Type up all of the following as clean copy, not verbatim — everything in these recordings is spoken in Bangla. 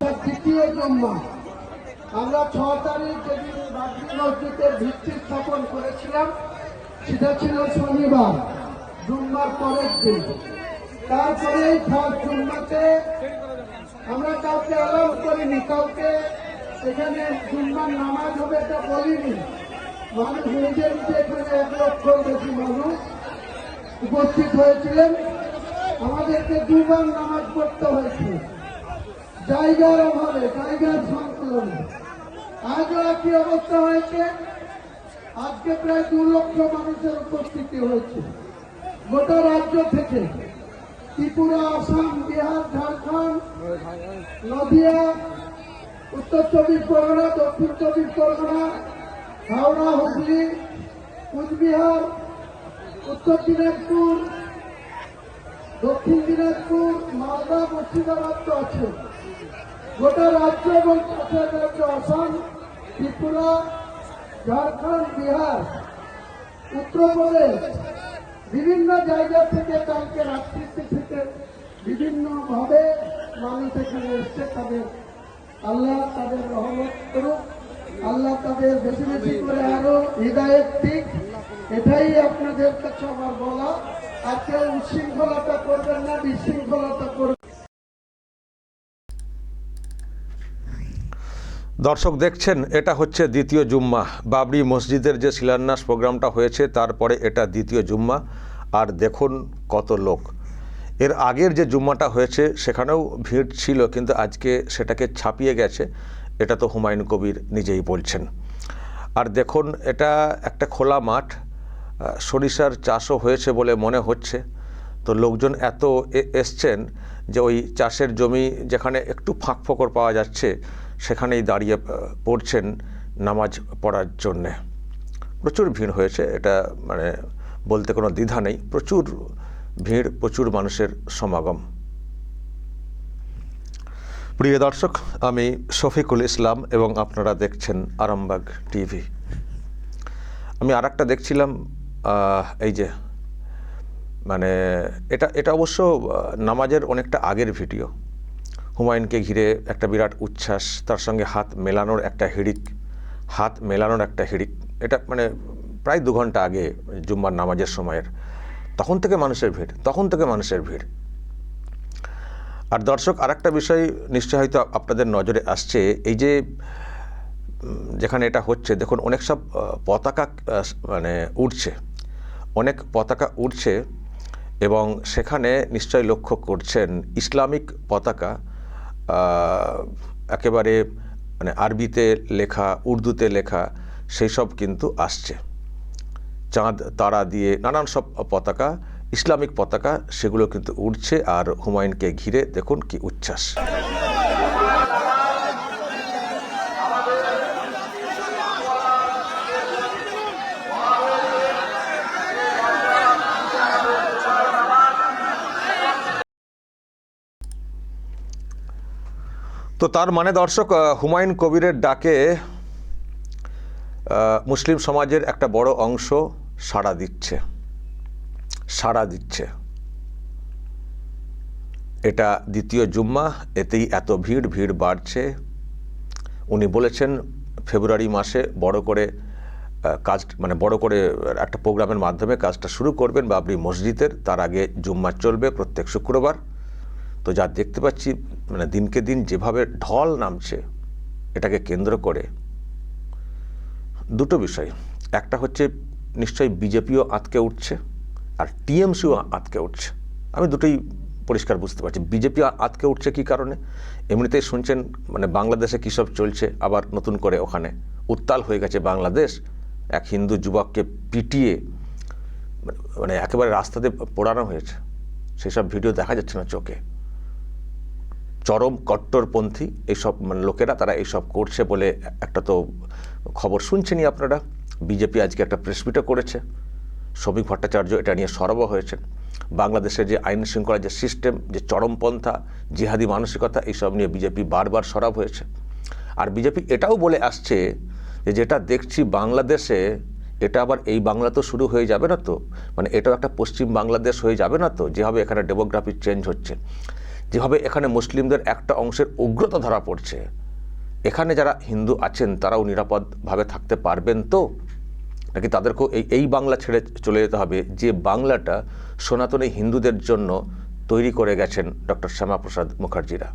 দ্বিতীয় জুম্মা আমরা 6 তারিখ যেদিন বাবরি মসজিদের ভিত্তি স্থাপন করেছিলাম সেটা ছিল শনিবার, জুম্মার পরের দিন। তারপরে ফার্স্ট জুম্মাতে আমরা কাউকে অ্যালাউ করিনি, কাউকে এখানে জুম্মার নামাজ হবে এটা বলিনি। মানুষ নিজে নিজে এখানে 1 লক্ষর বেশি মানুষ উপস্থিত হয়েছিলেন। আমাদেরকে দুবার নামাজ পড়তে হয়েছে জায়গার অভাবে, জায়গার সংকলনে। আজও একই অবস্থা হয়েছে। আজকে প্রায় 2 লক্ষ মানুষের উপস্থিতি হয়েছে গোটা রাজ্য থেকে, ত্রিপুরা, আসাম, বিহার, ঝাড়খণ্ড, নদিয়া, উত্তর 24 পরগনা, দক্ষিণ 24 পরগনা, হাওড়া, হুগলি, কুচবিহার, উত্তর দিনাজপুর, দক্ষিণ দিনাজপুর, মালদা, মুর্শিদাবাদ তো আছে। গোটা রাজ্য এবং পাশের রাজ্য আসাম, ত্রিপুরা, ঝাড়খণ্ড, বিহার, উত্তরপ্রদেশ, বিভিন্ন জায়গা থেকে কালকে রাত্রিতে থেকে বিভিন্নভাবে মানুষ এখানে এসছে। তাদের আল্লাহ তাদের রহমত করুক, আল্লাহ তাদের বেশি বেশি করে আরো হৃদায়ত দিক। এটাই আপনাদের কাছে আমার বলা। আর কেউ উচ্ছৃঙ্খলতা করবেন না, বিশৃঙ্খলতা করবেন। দর্শক দেখছেন, এটা হচ্ছে দ্বিতীয় জুম্মা। বাবরি মসজিদের যে শিলান্যাস প্রোগ্রামটা হয়েছে তারপরে এটা দ্বিতীয় জুম্মা। আর দেখুন কত লোক। এর আগের যে জুম্মাটা হয়েছে সেখানেও ভিড় ছিল, কিন্তু আজকে সেটাকে ছাপিয়ে গেছে। এটা তো হুমায়ুন কবির নিজেই বলছেন। আর দেখুন, এটা একটা খোলা মাঠ, সরিষার চাষও হয়েছে বলে মনে হচ্ছে। তো লোকজন এত এসছেন যে ওই চাষের জমি যেখানে একটু ফাঁক ফোকর পাওয়া যাচ্ছে সেখানেই দাঁড়িয়ে পড়ছেন নামাজ পড়ার জন্যে। প্রচুর ভিড় হয়েছে, এটা মানে বলতে কোনো দ্বিধা নেই। প্রচুর ভিড়, প্রচুর মানুষের সমাগম। প্রিয় দর্শক, আমি শফিকুল ইসলাম এবং আপনারা দেখছেন আরামবাগ টিভি। আমি আরেকটা দেখছিলাম, এই যে মানে এটা অবশ্য নামাজের অনেকটা আগের ভিডিও। হুমায়ুনকে ঘিরে একটা বিরাট উচ্ছ্বাস, তার সঙ্গে হাত মেলানোর একটা হিড়িক। এটা মানে প্রায় 2 ঘন্টা আগে জুম্মার নামাজের সময়ের। তখন থেকে মানুষের ভিড়। আর দর্শক, আরেকটা বিষয় নিশ্চয় হয়তো আপনাদের নজরে আসছে, এই যে যেখানে এটা হচ্ছে দেখুন অনেক সব পতাকা মানে অনেক পতাকা উঠছে এবং সেখানে নিশ্চয় লক্ষ্য করছেন ইসলামিক পতাকা একেবারে মানে আরবিতে লেখা, উর্দুতে লেখা, সেই সব কিন্তু আসছে। চাঁদ তারা দিয়ে নানান সব পতাকা, ইসলামিক পতাকা, সেগুলো কিন্তু উঠছে। আর হুমায়ুনকে ঘিরে দেখুন কি উচ্ছ্বাস। তো তার মানে দর্শক, হুমায়ুন কবিরের ডাকে মুসলিম সমাজের একটা বড় অংশ সাড়া দিচ্ছে। এটা দ্বিতীয় জুম্মা, এতেই এত ভিড় বাড়ছে। উনি বলেছেন ফেব্রুয়ারি মাসে বড় করে একটা প্রোগ্রামের মাধ্যমে কাজটা শুরু করবেন বাবরি মসজিদের। তার আগে জুম্মা চলবে প্রত্যেক শুক্রবার। তো যা দেখতে পাচ্ছি মানে দিনকে দিন যেভাবে ঢল নামছে এটাকে কেন্দ্র করে, দুটো বিষয়। একটা হচ্ছে নিশ্চয়ই বিজেপিও আঁতকে উঠছে আর টিএমসিও আঁতকে উঠছে। আমি দুটোই পরিষ্কার বুঝতে পারছি। বিজেপি আঁতকে উঠছে কী কারণে? এমনিতেই শুনছেন মানে বাংলাদেশে কী সব চলছে, আবার নতুন করে ওখানে উত্তাল হয়ে গেছে বাংলাদেশ। এক হিন্দু যুবককে পিটিয়ে মানে একেবারে রাস্তাতে পোড়ানো হয়েছে, সেসব ভিডিও দেখা যাচ্ছে না চোখে। চরম কট্টরপন্থী এইসব মানে লোকেরা, তারা এইসব করছে বলে একটা তো খবর শুনছেনই আপনারা। বিজেপি আজকে একটা প্রেস মিটও করেছে, শ্রমিক ভট্টাচার্য এটা নিয়ে সরব হয়েছেন। বাংলাদেশের যে আইন শৃঙ্খলা যে সিস্টেম, যে চরমপন্থা, জিহাদি মানসিকতা, এইসব নিয়ে বিজেপি বারবার সরব হয়েছে। আর বিজেপি এটাও বলে আসছে যে যেটা দেখছি বাংলাদেশে, এটা আবার এই বাংলা তো শুরু হয়ে যাবে না তো, মানে এটাও একটা পশ্চিম বাংলাদেশ হয়ে যাবে না তো, যেভাবে এখানে ডেমোগ্রাফি চেঞ্জ হচ্ছে। যেভাবে এখানে মুসলিমদের একটা অংশের উগ্রতা ধরা পড়ছে, এখানে যারা হিন্দু আছেন তারাও নিরাপদভাবে থাকতে পারবেন তো, নাকি তাদেরকেও এই বাংলা ছেড়ে চলে যেতে হবে যে বাংলাটা সনাতনী হিন্দুদের জন্য তৈরি করে গেছেন ডক্টর শ্যামাপ্রসাদ মুখার্জিরা?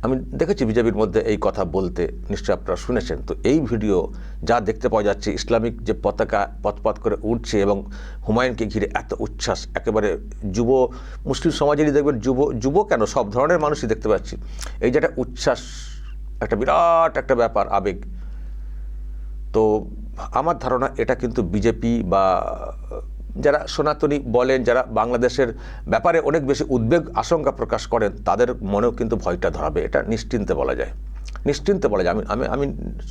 আমি দেখেছি বিজেপির মধ্যে এই কথা বলতে, নিশ্চয়ই আপনারা শুনেছেন। তো এই ভিডিও যা দেখতে পাওয়া যাচ্ছে, ইসলামিক যে পতাকা পথ করে উঠছে এবং হুমায়ুনকে ঘিরে এত উচ্ছ্বাস, একেবারে যুব মুসলিম সমাজেরই দেখবেন, যুব কেন, সব ধরনের মানুষই দেখতে পাচ্ছি। এই যে একটা উচ্ছ্বাস, একটা বিরাট একটা ব্যাপার, আবেগ। তো আমার ধারণা এটা কিন্তু বিজেপি বা যারা সনাতনী বলেন, যারা বাংলাদেশের ব্যাপারে অনেক বেশি উদ্বেগ আশঙ্কা প্রকাশ করেন, তাদের মনেও কিন্তু ভয়টা ধরাবে, এটা নিশ্চিন্তে বলা যায়, নিশ্চিন্তে বলা যায়। আমি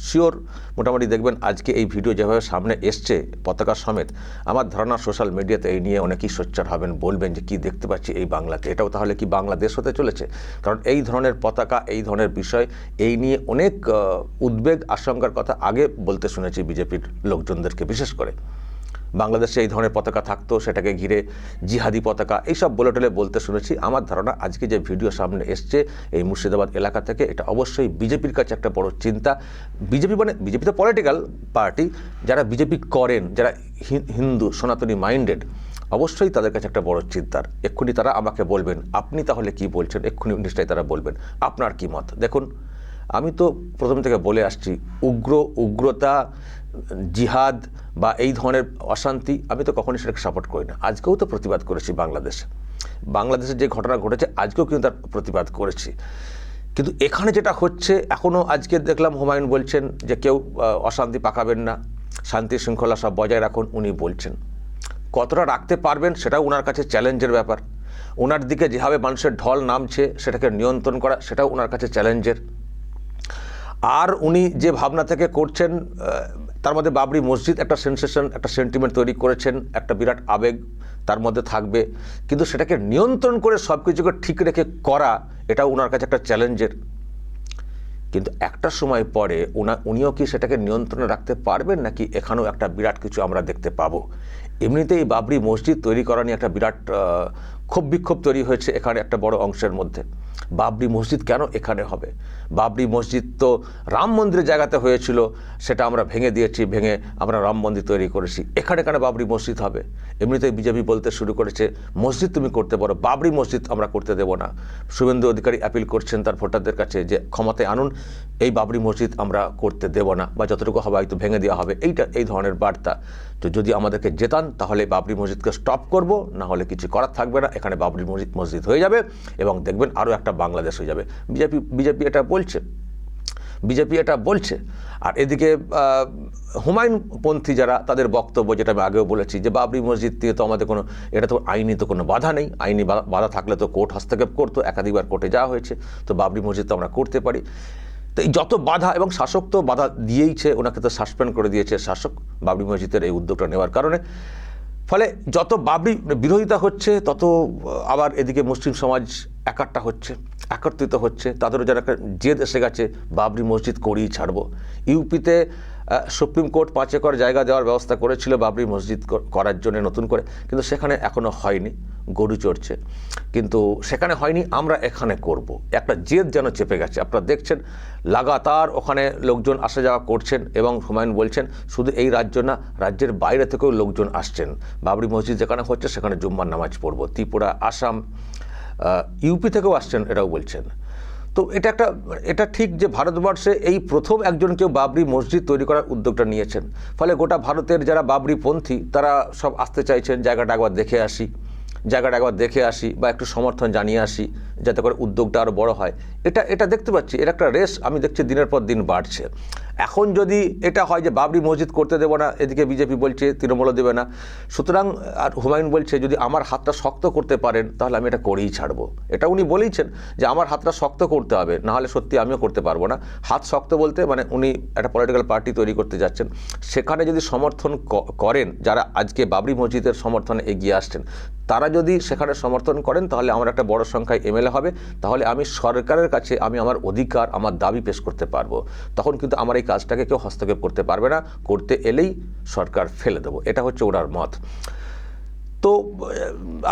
শিওর, মোটামুটি দেখবেন আজকে এই ভিডিও যেভাবে সামনে এসছে পতাকা সমেত, আমার ধারণা সোশ্যাল মিডিয়াতে এই নিয়ে অনেকেই সোচ্চার হবেন, বলবেন যে কি দেখতে পাচ্ছি এই বাংলাতে, এটাও তাহলে কি বাংলাদেশ হতে চলেছে? কারণ এই ধরনের পতাকা, এই ধরনের বিষয়, এই নিয়ে অনেক উদ্বেগ আশঙ্কার কথা আগে বলতে শুনেছি বিজেপির লোকজনদেরকে। বিশেষ করে বাংলাদেশে এই ধরনের পতাকা থাকতো, সেটাকে ঘিরে জিহাদি পতাকা, এইসব বলে টলে বলতে শুনেছি। আমার ধারণা আজকে যে ভিডিও সামনে এসছে এই মুর্শিদাবাদ এলাকা থেকে, এটা অবশ্যই বিজেপির কাছে একটা বড় চিন্তা। বিজেপি তো পলিটিক্যাল পার্টি, যারা বিজেপি করেন, যারা হিন্দু সনাতনী মাইন্ডেড, অবশ্যই তাদের কাছে একটা বড় চিন্তার। এক্ষুনি তারা আমাকে বলবেন, আপনি তাহলে কি বলছেন, এক্ষুনি নিশ্চয়ই তারা বলবেন আপনার কি মত। দেখুন, আমি তো প্রথম থেকে বলে আসছি, উগ্রতা, জিহাদ বা এই ধরনের অশান্তি আমি তো কখনোই সেটাকে সাপোর্ট করি না। আজকেও তো প্রতিবাদ করেছি বাংলাদেশে যে ঘটনা ঘটেছে, আজকেও কিন্তু তার প্রতিবাদ করেছি। কিন্তু এখানে যেটা হচ্ছে, এখনও আজকে দেখলাম হুমায়ুন বলছেন যে কেউ অশান্তি পাকাবেন না, শান্তি শৃঙ্খলা সব বজায় রাখুন, উনি বলছেন। কতটা রাখতে পারবেন সেটাও ওনার কাছে চ্যালেঞ্জের ব্যাপার। ওনার দিকে যেভাবে মানুষের ঢল নামছে, সেটাকে নিয়ন্ত্রণ করা, সেটাও ওনার কাছে চ্যালেঞ্জের। আর উনি যে ভাবনা থেকে করছেন, তার মধ্যে বাবরি মসজিদ একটা সেন্সেশন, একটা সেন্টিমেন্ট তৈরি করেছেন, একটা বিরাট আবেগ তার মধ্যে থাকবে, কিন্তু সেটাকে নিয়ন্ত্রণ করে সব কিছুকে ঠিক রেখে করা, এটাও ওনার কাছে একটা চ্যালেঞ্জের। কিন্তু একটা সময় পরে উনিও কি সেটাকে নিয়ন্ত্রণে রাখতে পারবেন, নাকি এখানেও একটা বিরাট কিছু আমরা দেখতে পাবো? এমনিতেই বাবরি মসজিদ তৈরি করা নিয়ে একটা বিরাট ক্ষোভ বিক্ষোভ তৈরি হয়েছে এখানে একটা বড় অংশের মধ্যে। বাবরি মসজিদ কেন এখানে হবে? বাবরি মসজিদ তো রাম মন্দিরের জায়গাতে হয়েছিল, সেটা আমরা ভেঙে দিয়েছি, ভেঙে আমরা রাম মন্দির তৈরি করেছি, এখানে কেন বাবরি মসজিদ হবে? এমনিতেই বিজেপি বলতে শুরু করেছে, মসজিদ তুমি করতে পারো, বাবরি মসজিদ আমরা করতে দেব না। শুভেন্দু অধিকারী অ্যাপিল করছেন তার ভোটারদের কাছে যে ক্ষমতায় আনুন, এই বাবরি মসজিদ আমরা করতে দেব না, বা যতটুকু হবে হয়তো ভেঙে দেওয়া হবে, এই ধরনের বার্তা। তো যদি আমাদেরকে জেতান তাহলে বাবরি মসজিদকে স্টপ করব, না হলে কিছু করার থাকবে না, এখানে বাবরি মসজিদ হয়ে যাবে এবং দেখবেন আরও একটা বাংলাদেশ হয়ে যাবে। বিজেপি এটা বলছে। আর এদিকে হুমায়ুনপন্থী যারা, তাদের বক্তব্য, যেটা আমি আগেও বলেছি, যে বাবরি মসজিদ দিয়ে তো আমাদের এটা তো আইনি তো কোনো বাধা নেই, আইনি বাধা থাকলে তো কোর্ট হস্তক্ষেপ করতো, একাধিকবার কোর্টে যাওয়া হয়েছে, তো বাবরি মসজিদ তো আমরা করতে পারি। তো এই যত বাধা, এবং শাসক তো বাধা দিয়েইছে, ওনাকে তো সাসপেন্ড করে দিয়েছে শাসক বাবরি মসজিদের এই উদ্যোগটা নেওয়ার কারণে। ফলে যত বাবরি বিরোধিতা হচ্ছে, তত আবার এদিকে মুসলিম সমাজ একত্রিত হচ্ছে, তাদেরও যারা একটা জেদ এসে গেছে, বাবরি মসজিদ করেই ছাড়বো। ইউপিতে সুপ্রিম কোর্ট 5 একর জায়গা দেওয়ার ব্যবস্থা করেছিল বাবরি মসজিদ করার জন্য নতুন করে, কিন্তু সেখানে এখনও হয়নি, গরু চড়ছে, কিন্তু সেখানে হয়নি, আমরা এখানে করব। একটা জেদ যেন চেপে গেছে। আপনারা দেখছেন লাগাতার ওখানে লোকজন আসা যাওয়া করছেন, এবং হুমায়ুন বলছেন শুধু এই রাজ্য না, রাজ্যের বাইরে থেকেও লোকজন আসছেন, বাবরি মসজিদ যেখানে হচ্ছে সেখানে জুম্মার নামাজ পড়ব। ত্রিপুরা, আসাম, ইউপি থেকেও আসছেন, এটাও বলছেন। তো এটা ঠিক যে ভারতবর্ষে এই প্রথম একজন কেউ বাবরি মসজিদ তৈরি করার উদ্যোগটা নিয়েছেন। ফলে গোটা ভারতের যারা বাবরিপন্থী, তারা সব আসতে চাইছেন, জায়গাটা একবার দেখে আসি বা একটু সমর্থন জানিয়ে আসি, যাতে করে উদ্যোগটা আরও বড় হয়। এটা দেখতে পাচ্ছি, এর একটা রেস আমি দেখছি দিনের পর দিন বাড়ছে। এখন যদি এটা হয় যে বাবরি মসজিদ করতে দেবো না, এদিকে বিজেপি বলছে তৃণমূলও দেবে না, সুতরাং আর হুমায়ুন বলছে যদি আমার হাতটা শক্ত করতে পারেন তাহলে আমি এটা করেই ছাড়বো। এটা উনি বলেইছেন যে আমার হাতটা শক্ত করতে হবে, না হলে সত্যি আমিও করতে পারবো না। হাত শক্ত বলতে মানে উনি একটা পলিটিক্যাল পার্টি তৈরি করতে যাচ্ছেন, সেখানে যদি সমর্থন করেন যারা আজকে বাবরি মসজিদের সমর্থনে এগিয়ে আসছেন, তারা যদি সেখানে সমর্থন করেন, তাহলে আমার একটা বড় সংখ্যায় এমএলএ হবে, তাহলে আমি সরকারের কাছে আমি আমার অধিকার, আমার দাবি পেশ করতে পারবো। তখন কিন্তু আমার এই কাজটাকে কেউ হস্তক্ষেপ করতে পারবে না, করতে এলেই সরকার ফেলে দেবো। এটা হচ্ছে ওনার মত। তো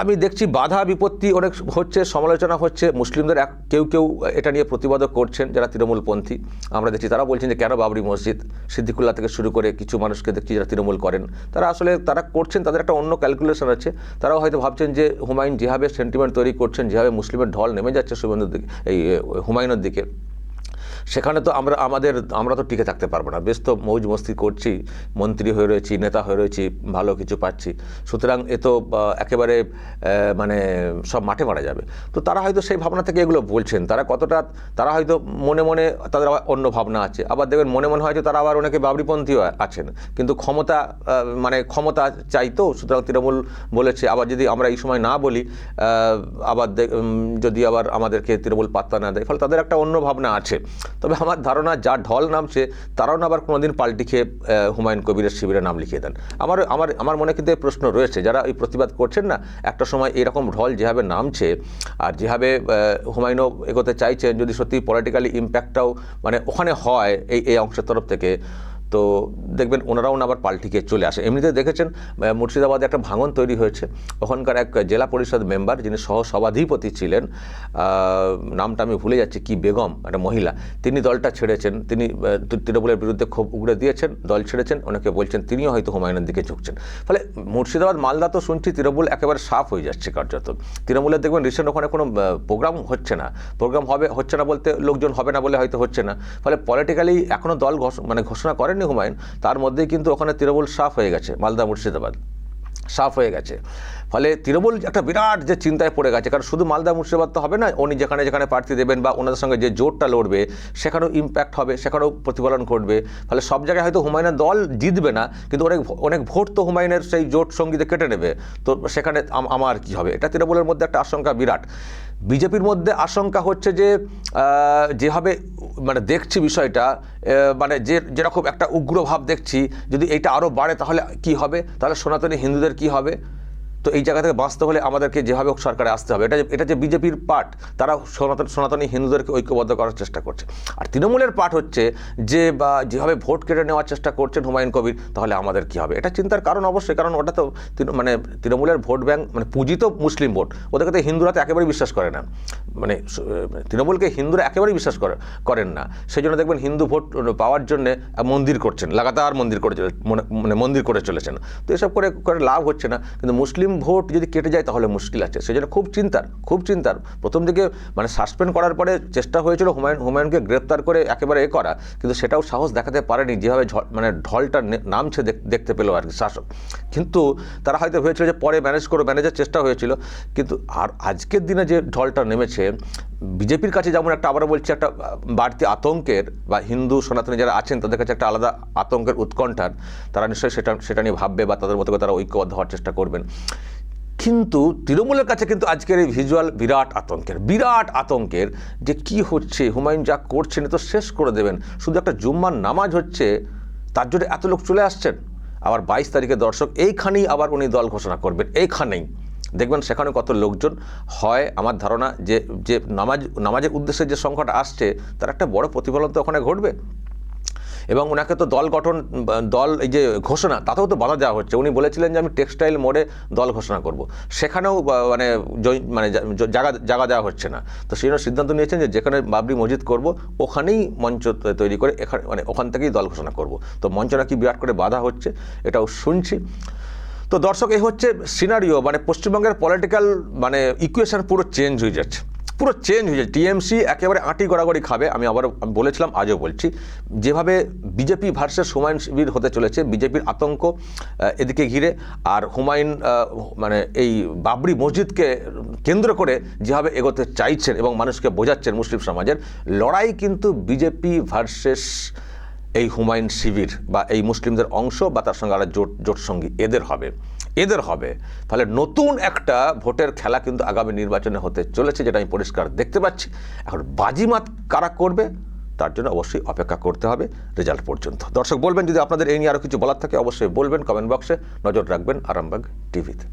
আমি দেখছি বাধা বিপত্তি অনেক হচ্ছে, সমালোচনা হচ্ছে, মুসলিমদের কেউ কেউ এটা নিয়ে প্রতিবাদও করছেন যারা তৃণমূলপন্থী। আমরা দেখছি তারা বলছেন যে কেন বাবরি মসজিদ, সিদ্দিকুল্লাহ থেকে শুরু করে কিছু মানুষকে দেখছি যারা তৃণমূল করেন, তারা আসলে তারা করছেন, তাদের একটা অন্য ক্যালকুলেশন আছে। তারাও হয়তো ভাবছেন যে হুমায়ুন যেভাবে সেন্টিমেন্ট তৈরি করছেন, যেভাবে মুসলিমের ঢল নেমে যাচ্ছে শুভেন্দুর দিকে, এই হুমায়ুনের দিকে, সেখানে তো আমরা তো টিকে থাকতে পারবো না। বেশ তো মৌজ মস্তি করছি, মন্ত্রী হয়ে রয়েছি, নেতা হয়ে রয়েছি, ভালো কিছু পাচ্ছি, সুতরাং এ তো একেবারে মানে সব মাঠে মারা যাবে। তো তারা হয়তো সেই ভাবনা থেকে এগুলো বলছেন। তারা হয়তো মনে মনে তাদের আবার অন্য ভাবনা আছে। আবার দেখবেন মনে মনে হয়তো তারা আবার অনেকে বাবরিপন্থীও আছেন, কিন্তু ক্ষমতা চাইতো, সুতরাং তৃণমূল বলেছে। আবার যদি আমরা এই সময় না বলি, আবার যদি আবার আমাদেরকে তৃণমূল পাত্তা না দেয়, ফলে তাদের একটা অন্য ভাবনা আছে। তবে আমার ধারণা যা ঢল নামছে, তারাও না আবার কোনোদিন পাল্টি খেয়ে হুমায়ুন কবিরের শিবিরে নাম লিখিয়ে দেন। আমার মনে কিন্তু এই প্রশ্ন রয়েছে, যারা এই প্রতিবাদ করছেন না, একটা সময় এরকম ঢল যেভাবে নামছে আর যেভাবে হুমায়ুনও এগোতে চাইছেন, যদি সত্যি পলিটিক্যালি ইম্প্যাক্টটাও মানে ওখানে হয় এই অংশের তরফ থেকে, তো দেখবেন ওনারাও না আবার পাল্টিকে চলে আসে। এমনিতে দেখেছেন মুর্শিদাবাদে একটা ভাঙন তৈরি হয়েছে, ওখানকার এক জেলা পরিষদ মেম্বার যিনি সভাধিপতি ছিলেন, নামটা আমি ভুলে যাচ্ছি, কি বেগম, একটা মহিলা, তিনি দলটা ছেড়েছেন। তিনি তৃণমূলের বিরুদ্ধে ক্ষোভ উগড়ে দিয়েছেন, দল ছেড়েছেন। অনেকে বলছেন তিনিও হয়তো হুমায়ুনের দিকে ঝুঁকছেন। ফলে মুর্শিদাবাদ মালদা তো শুনছি তৃণমূল একেবারে সাফ হয়ে যাচ্ছে কার্যত। তৃণমূলের দেখবেন রিসেন্ট ওখানে কোনো প্রোগ্রাম হচ্ছে না বলতে লোকজন হবে না বলে হয়তো হচ্ছে না। ফলে পলিটিক্যালি এখনও দল ঘোষণা করেন হুমায়ুন, তার মধ্যেই কিন্তু ওখানে তৃণমূল সাফ হয়ে গেছে, মালদা মুর্শিদাবাদ সাফ হয়ে গেছে। ফলে তৃণমূল একটা বিরাট যে চিন্তায় পড়ে গেছে, কারণ শুধু মালদা মুর্শিদাবাদ তো হবে না, উনি যেখানে যেখানে প্রার্থী দেবেন বা ওনাদের সঙ্গে যে জোটটা লড়বে, সেখানেও ইম্প্যাক্ট হবে, সেখানেও প্রতিফলন ঘটবে। ফলে সব জায়গায় হয়তো হুমায়ুনের দল জিতবে না, কিন্তু অনেক ভোট তো হুমায়ুনের সেই জোট সঙ্গীতে কেটে নেবে। তো সেখানে আমার কি হবে, এটা তৃণমূলের মধ্যে একটা আশঙ্কা বিরাট। বিজেপির মধ্যে আশঙ্কা হচ্ছে যে যেভাবে মানে দেখছি বিষয়টা, মানে যেরকম একটা উগ্রভাব দেখছি, যদি এটা আরও বাড়ে তাহলে কি হবে, তাহলে সনাতনী হিন্দুদের কি হবে। তো এই জায়গা থেকে বাঁচতে হলে আমাদেরকে যেভাবে সরকারে আসতে হবে। এটা যে বিজেপির পার্ট, তারা সনাতনী হিন্দুদেরকে ঐক্যবদ্ধ করার চেষ্টা করছে। আর তৃণমূলের পার্ট হচ্ছে যে যেভাবে ভোট কেটে নেওয়ার চেষ্টা করছেন হুমায়ুন কবির, তাহলে আমাদের কি হবে। এটা চিন্তার কারণ অবশ্যই, কারণ ওটা তো মানে তৃণমূলের ভোট ব্যাংক, মানে পুঁজি তো মুসলিম ভোট, ওদেরকে তো হিন্দুরা তো একেবারেই বিশ্বাস করে না। মানে তৃণমূলকে হিন্দুরা একেবারেই বিশ্বাস করেন না। সেই জন্য দেখবেন হিন্দু ভোট পাওয়ার জন্য মন্দির করছেন, লাগাতার মন্দির করে চলেছেন। তো এসব করে লাভ হচ্ছে না। কিন্তু মুসলিম ভোট যদি কেটে যায় তাহলে মুশকিল আছে। সেই জন্য খুব চিন্তার প্রথম দিকে মানে সাসপেন্ড করার পরে চেষ্টা হয়েছিল হুমায়ুনকে গ্রেপ্তার করে একেবারে করা, কিন্তু সেটাও সাহস দেখাতে পারেনি, যেভাবে মানে ঢলটা নামছে দেখতে পেলো আর কি শাসক। কিন্তু তারা হয়তো ভেবেছিল যে পরে ম্যানেজের চেষ্টা হয়েছিল। কিন্তু আর আজকের দিনে যে ঢলটা নেমেছে বিজেপির কাছে, যেমন একটা আবারও বলছি একটা বাড়তি আতঙ্কের, বা হিন্দু সনাতনী যারা আছেন তাদের কাছে একটা আলাদা আতঙ্কের উৎকণ্ঠার, তারা নিশ্চয়ই সেটা নিয়ে ভাববে বা তাদের মতো করে তারা ঐক্যবদ্ধ হওয়ার চেষ্টা করবেন। কিন্তু তৃণমূলের কাছে কিন্তু আজকের এই ভিজুয়াল বিরাট আতঙ্কের যে কি হচ্ছে, হুমায়ুন যা করছেন তো শেষ করে দেবেন। শুধু একটা জুম্মার নামাজ হচ্ছে, তার জন্য এত লোক চলে আসছেন। আবার 22 তারিখে দর্শক এইখানেই আবার উনি দল ঘোষণা করবেন, এইখানেই দেখবেন সেখানে কত লোকজন হয়। আমার ধারণা যে নামাজের উদ্দেশ্যে যে সংখ্যাটা আসছে, তার একটা বড় প্রতিফলন তো ওখানে ঘটবে। এবং ওনাকে তো দল এই যে ঘোষণা, তাতেও তো বাধা দেওয়া হচ্ছে। উনি বলেছিলেন যে আমি টেক্সটাইল মোড়ে দল ঘোষণা করব, সেখানেও মানে জায়গা দেওয়া হচ্ছে না। তো সেই জন্য সিদ্ধান্ত নিয়েছেন যে যেখানে বাবরি মসজিদ করব ওখানেই মঞ্চ তৈরি করে ওখান থেকেই দল ঘোষণা করব। তো মঞ্চ নাকি বিরাট করে বাধা হচ্ছে, এটাও শুনছি। তো দর্শক, এই হচ্ছে সিনারিও, মানে পশ্চিমবঙ্গের পলিটিক্যাল মানে ইকুয়েশন পুরো চেঞ্জ হয়ে যাচ্ছে। টিএমসি একেবারে আঁটি গড়াগড়ি খাবে। আমি বলেছিলাম, আজও বলছি, যেভাবে বিজেপি ভার্সেস হুমায়ুন শিবির হতে চলেছে, বিজেপির আতঙ্ক এদিকে ঘিরে, আর হুমায়ুন মানে এই বাবরি মসজিদকে কেন্দ্র করে যেভাবে এগোতে চাইছেন এবং মানুষকে বোঝাচ্ছেন মুসলিম সমাজের লড়াই, কিন্তু বিজেপি ভার্সেস এই হুমায়ুন শিবির বা এই মুসলিমদের অংশ বা তার সঙ্গে আরো জোট সঙ্গী এদের হবে। ফলে নতুন একটা ভোটের খেলা কিন্তু আগামী নির্বাচনে হতে চলেছে, যেটা আমি পরিষ্কার দেখতে পাচ্ছি। এখন বাজিমাত কারা করবে তার জন্য অবশ্যই অপেক্ষা করতে হবে রেজাল্ট পর্যন্ত। দর্শক বলবেন, যদি আপনাদের এই নিয়ে আরও কিছু বলার থাকে অবশ্যই বলবেন কমেন্ট বক্সে। নজর রাখবেন আরামবাগ টিভিতে।